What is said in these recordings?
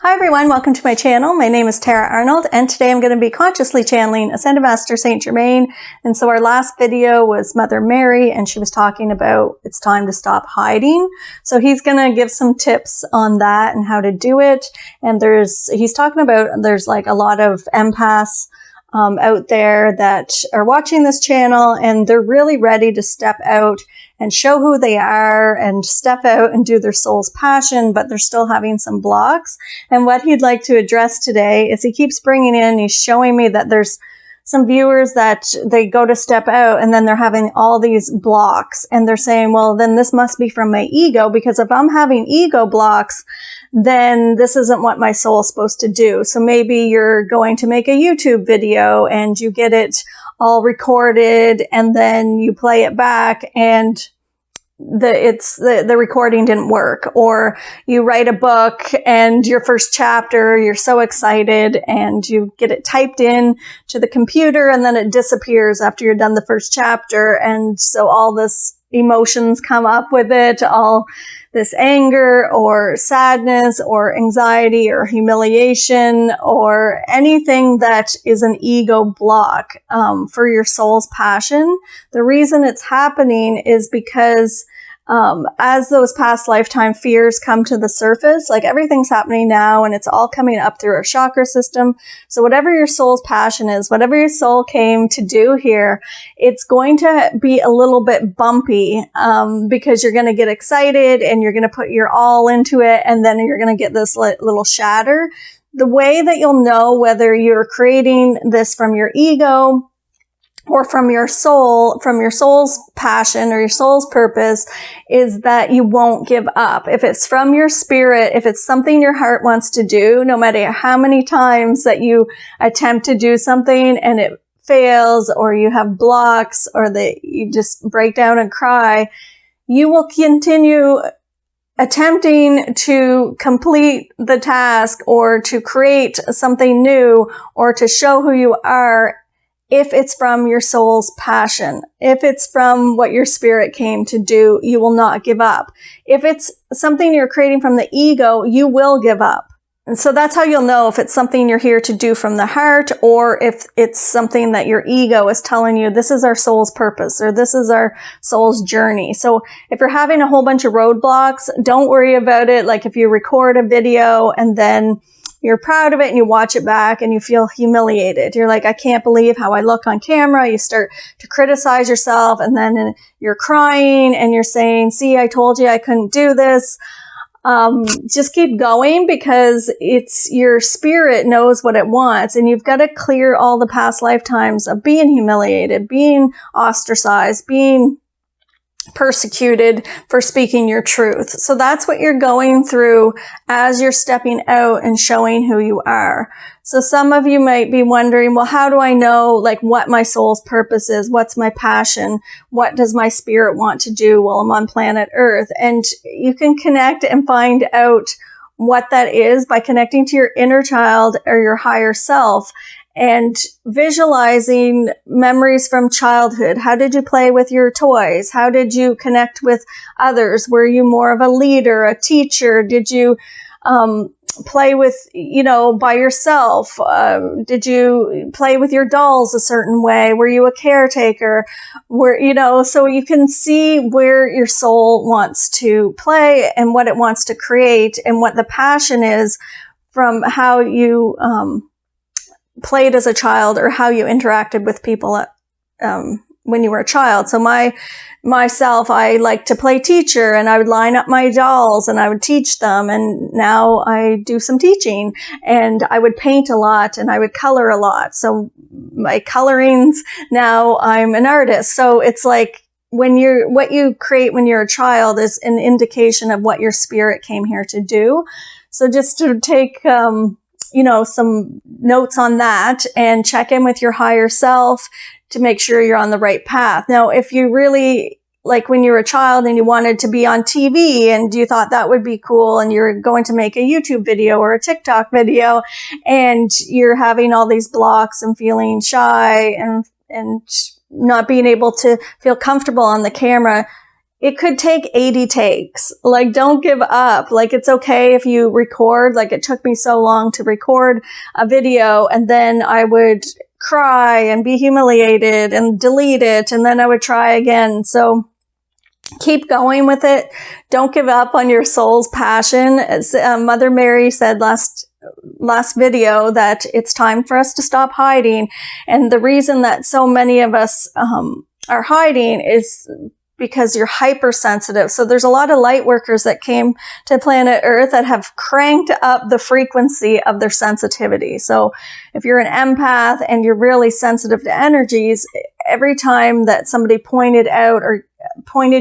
Hi everyone, welcome to my channel. My name is Tara Arnold, and today I'm going to be consciously channeling Ascended Master Saint Germain. And so our last video was Mother Mary, and she was talking about it's time to stop hiding. So he's going to give some tips on that and how to do it. And he's talking about there's like a lot of empaths out there that are watching this channel, and they're really ready to step out and show who they are and step out and do their soul's passion, but they're still having some blocks. And what he'd like to address today is he keeps bringing in, he's showing me that there's some viewers that they go to step out and then they're having all these blocks, and they're saying, well, then this must be from my ego, because if I'm having ego blocks, then this isn't what my soul is supposed to do. So maybe you're going to make a YouTube video and you get it all recorded and then you play it back and the recording didn't work. Or you write a book and your first chapter, you're so excited and you get it typed in to the computer and then it disappears after you're done the first chapter. And so all this emotions come up with it, all this anger or sadness or anxiety or humiliation or anything that is an ego block for your soul's passion. The reason it's happening is because as those past lifetime fears come to the surface, like everything's happening now and it's all coming up through our chakra system. So whatever your soul's passion is, whatever your soul came to do here, it's going to be a little bit bumpy because you're going to get excited and you're going to put your all into it, and then you're going to get this little shatter. The way that you'll know whether you're creating this from your ego or from your soul's passion or your soul's purpose, is that you won't give up. If it's from your spirit, if it's something your heart wants to do, no matter how many times that you attempt to do something and it fails, or you have blocks, or that you just break down and cry, you will continue attempting to complete the task or to create something new or to show who you are. If it's from your soul's passion, if it's from what your spirit came to do, you will not give up. If it's something you're creating from the ego, you will give up. And so that's how you'll know if it's something you're here to do from the heart, or if it's something that your ego is telling you, this is our soul's purpose, or this is our soul's journey. So if you're having a whole bunch of roadblocks, don't worry about it. Like if you record a video and then you're proud of it and you watch it back and you feel humiliated. You're like, I can't believe how I look on camera. You start to criticize yourself, and then you're crying and you're saying, see, I told you I couldn't do this. Just keep going, because it's your spirit knows what it wants, and you've got to clear all the past lifetimes of being humiliated, being ostracized, being persecuted for speaking your truth. So that's what you're going through as you're stepping out and showing who you are. So some of you might be wondering, well, how do I know like what my soul's purpose is? What's my passion? What does my spirit want to do while I'm on planet Earth? And you can connect and find out what that is by connecting to your inner child or your higher self and visualizing memories from childhood. How did you play with your toys? How did you connect with others? Were you more of a leader, a teacher? Did you play with, by yourself? Did you play with your dolls a certain way? Were you a caretaker? So you can see where your soul wants to play and what it wants to create and what the passion is from how you played as a child or how you interacted with people when you were a child. So myself, I like to play teacher, and I would line up my dolls and I would teach them. And now I do some teaching, and I would paint a lot and I would color a lot. So my colorings, now I'm an artist. So it's like what you create when you're a child is an indication of what your spirit came here to do. So just to take, some notes on that and check in with your higher self to make sure you're on the right path. Now, if you really, like when you were a child and you wanted to be on TV and you thought that would be cool and you're going to make a YouTube video or a TikTok video and you're having all these blocks and feeling shy and not being able to feel comfortable on the camera, it could take 80 takes. Like, don't give up. Like, it's okay if you record. Like, it took me so long to record a video, and then I would cry and be humiliated and delete it, and then I would try again. So keep going with it. Don't give up on your soul's passion. As Mother Mary said last video, that it's time for us to stop hiding. And the reason that so many of us are hiding is because you're hypersensitive. So there's a lot of light workers that came to planet Earth that have cranked up the frequency of their sensitivity. So if you're an empath and you're really sensitive to energies, every time that somebody pointed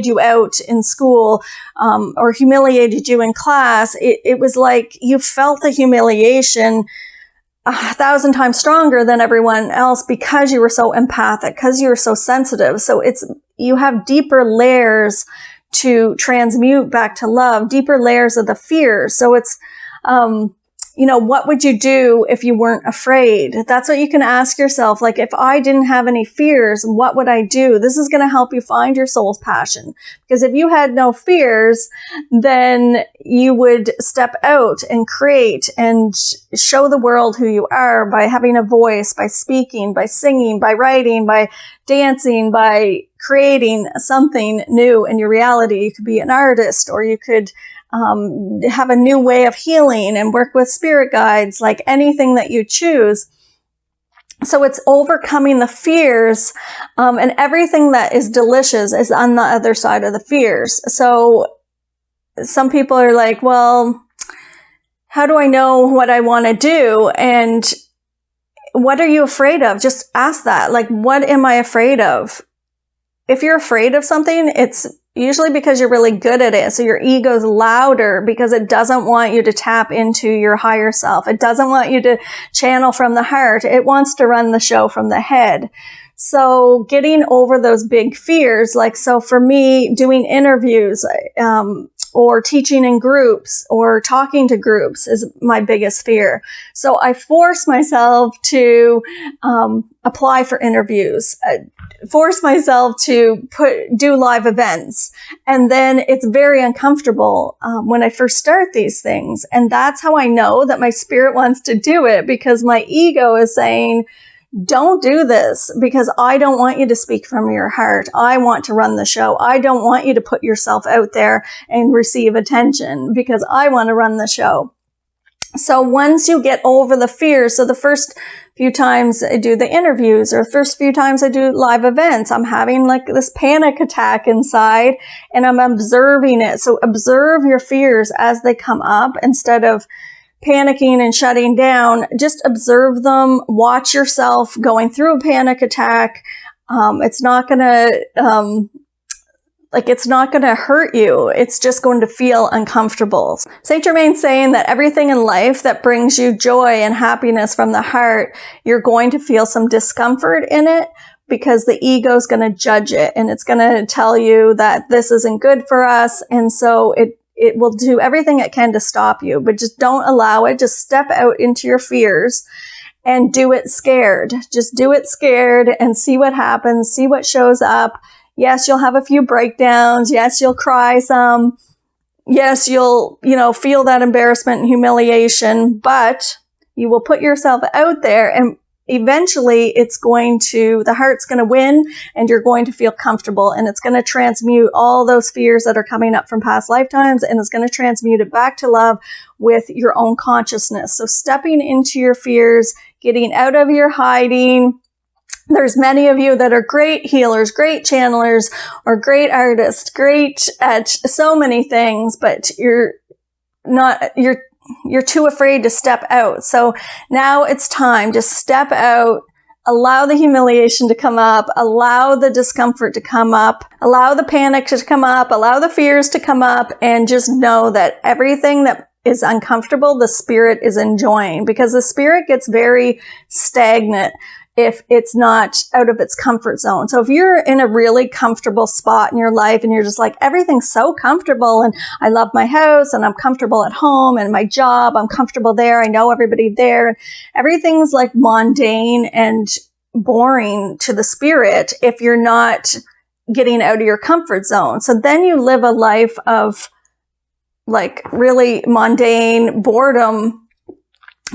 you out in school, or humiliated you in class, it was like you felt the humiliation 1,000 times stronger than everyone else, because you were so empathic, because you were so sensitive. So you have deeper layers to transmute back to love, deeper layers of the fear. So it's, what would you do if you weren't afraid? That's what you can ask yourself. Like, if I didn't have any fears, what would I do? This is going to help you find your soul's passion. Because if you had no fears, then you would step out and create and show the world who you are by having a voice, by speaking, by singing, by writing, by dancing, by creating something new in your reality. You could be an artist, or you could have a new way of healing and work with spirit guides, like anything that you choose. So it's overcoming the fears, and everything that is delicious is on the other side of the fears. So some people are like, well, how do I know what I want to do? And what are you afraid of? Just ask that. Like, what am I afraid of? If you're afraid of something, it's usually because you're really good at it. So your ego's louder because it doesn't want you to tap into your higher self. It doesn't want you to channel from the heart. It wants to run the show from the head. So getting over those big fears, like, so for me, doing interviews, or teaching in groups or talking to groups is my biggest fear. So I force myself to apply for interviews, force myself to do live events. And then it's very uncomfortable when I first start these things. And that's how I know that my spirit wants to do it, because my ego is saying, don't do this, because I don't want you to speak from your heart. I want to run the show. I don't want you to put yourself out there and receive attention, because I want to run the show. So once you get over the fears, so the first few times I do the interviews, or first few times I do live events, I'm having like this panic attack inside, and I'm observing it. So observe your fears as they come up instead of panicking and shutting down. Just observe them. Watch yourself going through a panic attack. It's not gonna, it's not gonna hurt you. It's just going to feel uncomfortable. Saint Germain saying that everything in life that brings you joy and happiness from the heart, you're going to feel some discomfort in it, because the ego is going to judge it, and it's going to tell you that this isn't good for us. And so it will do everything it can to stop you, but just don't allow it. Just step out into your fears and do it scared. Just do it scared and see what happens, see what shows up. Yes, you'll have a few breakdowns. Yes, you'll cry some. Yes, you'll, feel that embarrassment and humiliation, but you will put yourself out there, and eventually the heart's going to win, and you're going to feel comfortable, and it's going to transmute all those fears that are coming up from past lifetimes, and it's going to transmute it back to love with your own consciousness. So stepping into your fears, getting out of your hiding. There's many of you that are great healers, great channelers, or great artists, great at so many things, but you're too afraid to step out. So now it's time. Just step out, allow the humiliation to come up, allow the discomfort to come up, allow the panic to come up, allow the fears to come up, and just know that everything that is uncomfortable, the spirit is enjoying, because the spirit gets very stagnant if it's not out of its comfort zone. So if you're in a really comfortable spot in your life and you're just like, everything's so comfortable, and I love my house, and I'm comfortable at home, and my job, I'm comfortable there, I know everybody there, everything's like mundane and boring to the spirit if you're not getting out of your comfort zone. So then you live a life of like really mundane boredom,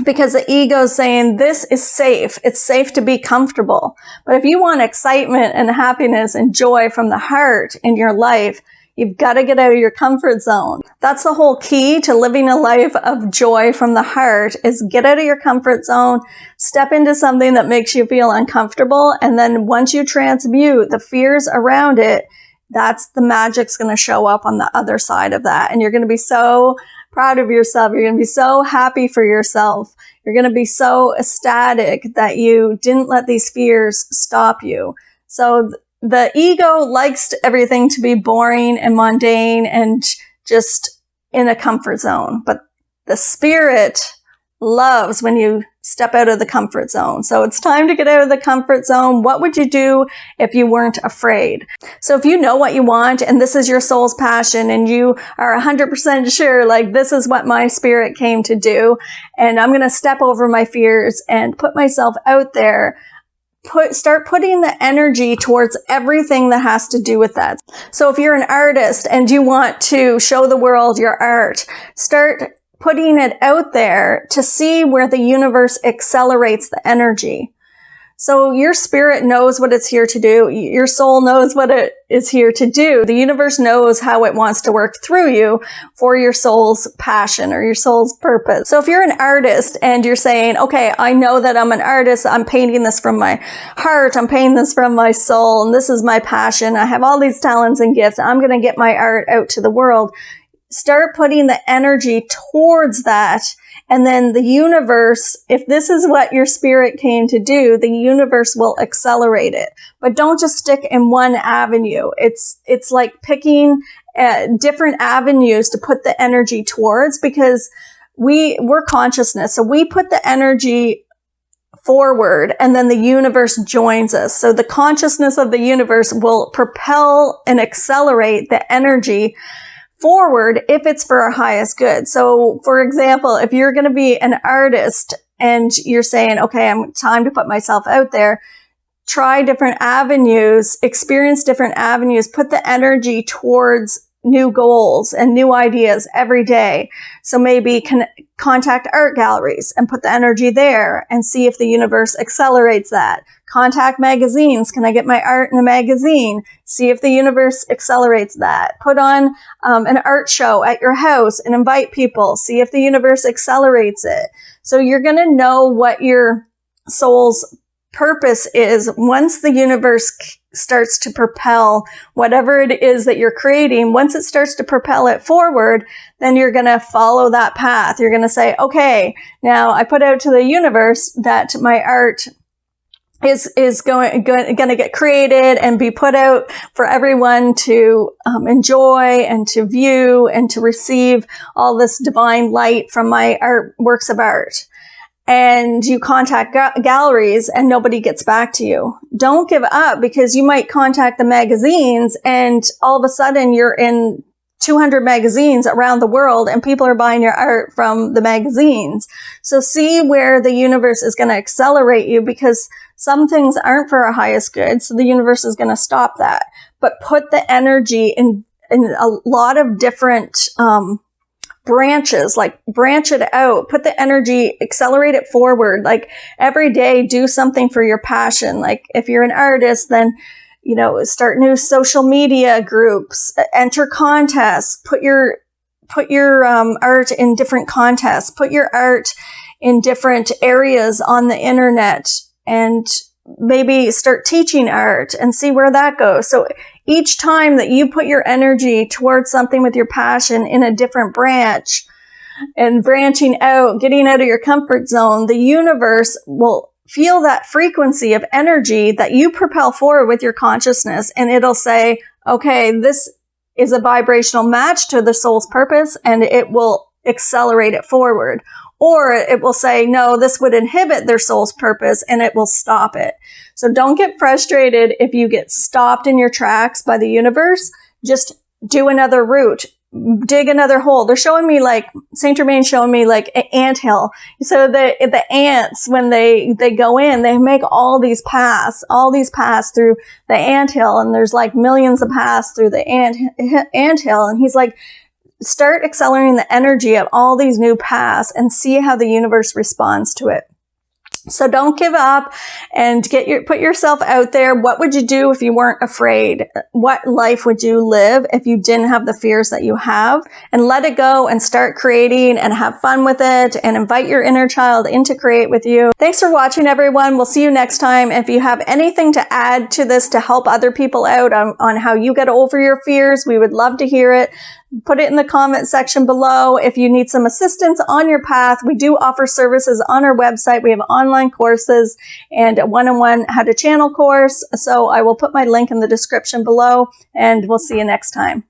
because the ego is saying this is safe. It's safe to be comfortable. But if you want excitement and happiness and joy from the heart in your life, you've got to get out of your comfort zone. That's the whole key to living a life of joy from the heart, is get out of your comfort zone, step into something that makes you feel uncomfortable. And then once you transmute the fears around it, that's the magic's going to show up on the other side of that. And you're going to be so proud of yourself. You're going to be so happy for yourself. You're going to be so ecstatic that you didn't let these fears stop you. So the ego likes everything to be boring and mundane and just in a comfort zone. But the spirit loves when you step out of the comfort zone. So it's time to get out of the comfort zone. What would you do if you weren't afraid? So if you know what you want and this is your soul's passion and you are 100% sure, like, this is what my spirit came to do, and I'm going to step over my fears and put myself out there, start putting the energy towards everything that has to do with that. So if you're an artist and you want to show the world your art, start putting it out there to see where the universe accelerates the energy. So your spirit knows what it's here to do. Your soul knows what it is here to do. The universe knows how it wants to work through you for your soul's passion or your soul's purpose. So if you're an artist and you're saying, okay, I know that I'm an artist. I'm painting this from my heart. I'm painting this from my soul. And this is my passion. I have all these talents and gifts. I'm going to get my art out to the world. Start putting the energy towards that. And then the universe, if this is what your spirit came to do, the universe will accelerate it. But don't just stick in one avenue. It's like picking different avenues to put the energy towards, because we're consciousness. So we put the energy forward and then the universe joins us. So the consciousness of the universe will propel and accelerate the energy forward if it's for our highest good. So for example, if you're going to be an artist and you're saying, okay, I'm time to put myself out there, try different avenues, experience different avenues, put the energy towards new goals and new ideas every day. So maybe contact art galleries and put the energy there and see if the universe accelerates that. Contact magazines. Can I get my art in a magazine? See if the universe accelerates that. Put on an art show at your house and invite people. See if the universe accelerates it. So you're going to know what your soul's purpose is once the universe starts to propel whatever it is that you're creating. Once it starts to propel it forward, then you're going to follow that path. You're going to say, okay, now I put out to the universe that my art is going to get created and be put out for everyone to enjoy and to view and to receive all this divine light from my works of art. And you contact galleries and nobody gets back to you. Don't give up, because you might contact the magazines and all of a sudden you're in 200 magazines around the world and people are buying your art from the magazines. So see where the universe is going to accelerate you, because some things aren't for our highest good. So the universe is going to stop that. But put the energy in a lot of different branches, like branch it out, put the energy, accelerate it forward. Like every day, do something for your passion. Like if you're an artist, then, start new social media groups, enter contests, put your art in different contests, put your art in different areas on the internet, and maybe start teaching art and see where that goes. So each time that you put your energy towards something with your passion in a different branch and branching out, getting out of your comfort zone, the universe will feel that frequency of energy that you propel forward with your consciousness. And it'll say, okay, this is a vibrational match to the soul's purpose, and it will accelerate it forward. Or it will say, no, this would inhibit their soul's purpose, and it will stop it. So don't get frustrated if you get stopped in your tracks by the universe. Just do another route. dig another hole. They're showing me like, Saint Germain showing me like an anthill. So the ants, when they go in, they make all these paths through the anthill, and there's like millions of paths through the anthill. And he's like, start accelerating the energy of all these new paths and see how the universe responds to it. So don't give up and put yourself out there. What would you do if you weren't afraid? What life would you live if you didn't have the fears that you have? And let it go and start creating and have fun with it and invite your inner child in to create with you. Thanks for watching, everyone. We'll see you next time. If you have anything to add to this to help other people out on how you get over your fears, we would love to hear it. Put it in the comment section below. If you need some assistance on your path, we do offer services on our website. We have online courses and a one-on-one how to channel course. So I will put my link in the description below, and we'll see you next time.